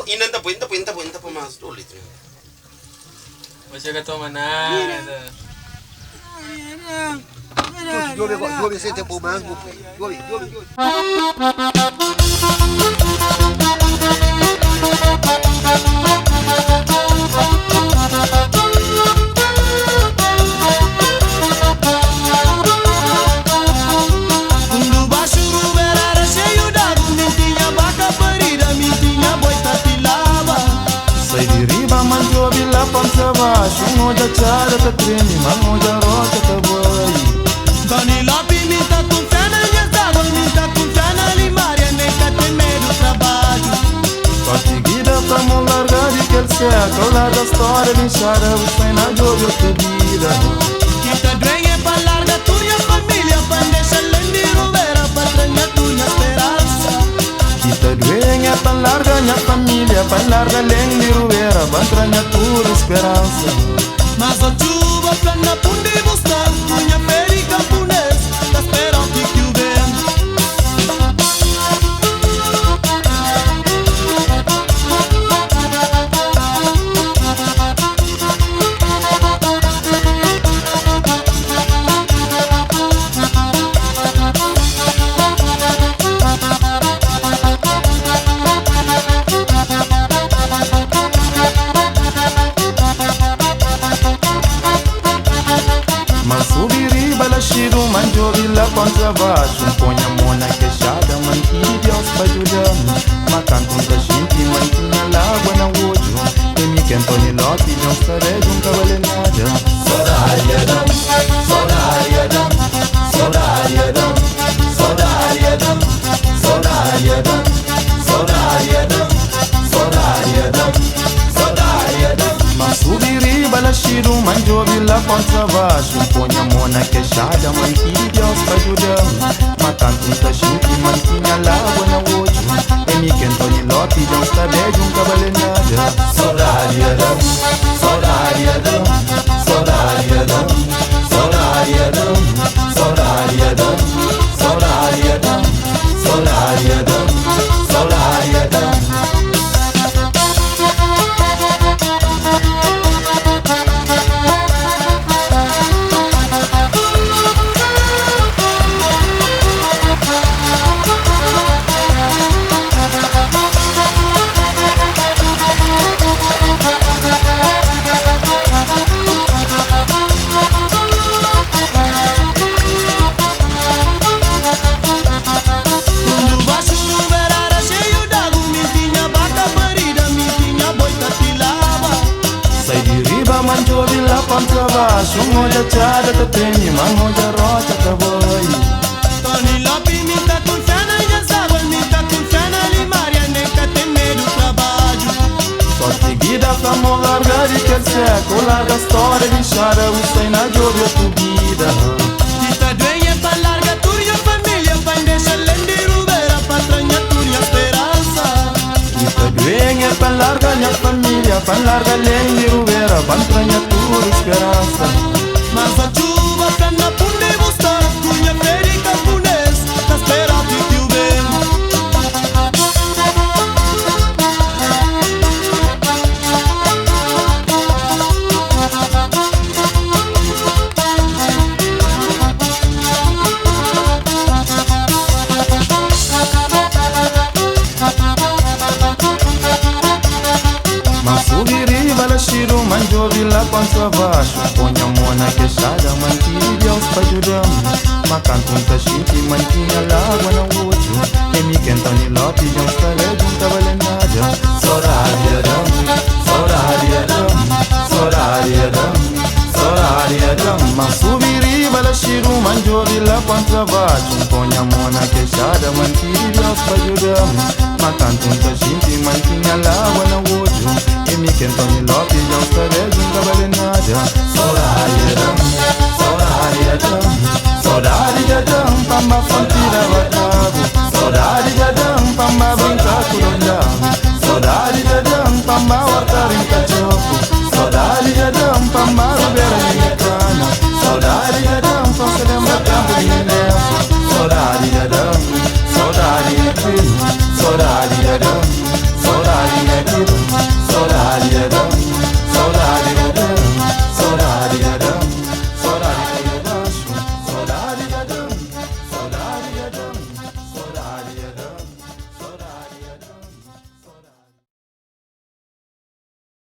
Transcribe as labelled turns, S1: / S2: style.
S1: Inanta po mas ulit.
S2: Masya ka to mana.
S3: Joli sente po man. Joli.
S4: Moja cara ta treni, moja rocha ta boy. Dani lapi minta confiana minha água, minta confiana limaria, nem que tem medo do trabalho. Só seguida pra mão largar de que ele seca, ao lado da história de enxada, o sem na jogo te vida. Kita drengue pra larga tua família, pra deixar lendir o vera, pra tranha tua esperança. Kita drengue pra larga minha família, pra larga lendir o vera, pra tranha tua esperança. Mas a chuva plana punde buscar minha feri camponês tá esperando que o vento. Contra baixo, põe a mão na queixada, mantinha Deus pra ajudar. Matando um cachimbo, mantinha água na ojo. E me quentou ni lote, não estarei junto a valer nada. Saudade, mas subiri balashiru, manjobi lá contra baixo. Põe a mão na queixada, mantinha Deus pra ajudar. Matando um cachimbo, mantinha água na ojo. E me quentou ni lote, não estarei junto a valer nada. Saudade, contra baixo, moja chada ta treni, moja rocha ta boy. Tony Lopi minta confiana minha água, minta confiana limaria, nem que tem medo do trabalho. Só seguida pra mão largar de que seco, larga a história de enxada, o sem na jogo tu vida. Kita drengue pra larga tua família, pra deixar lendir o vera, pra tranha tua esperança. Kita drengue pra larga minha família, pra larga lendir o vera, pra tranha tua esperança. Mas a chuva plana punde buscar minha feri camponês tá esperando que o vento. Mas subiri balashiru, manjobi lá contra baixo. Põe a mão na queixada, mantinha Deus pra ajudar. Macando um cachimbo, mantinha água na ojo. E me quentou ni lote, não estarei junto a valer nada. Saudade, mas subiri balashiru, manjobi lá contra baixo. Põe a mão na queixada, mantinha Deus pra ajudar. Macando um cachimbo, mantinha água na ojo. E me quentou ni lote, não estarei junto a valer nada. Saudade de Adão, pamba fantira batado. Saudade de Adão, pamba brincar com o olhar. Saudade de Adão, pamba hortar em cachorro. Saudade de Adão.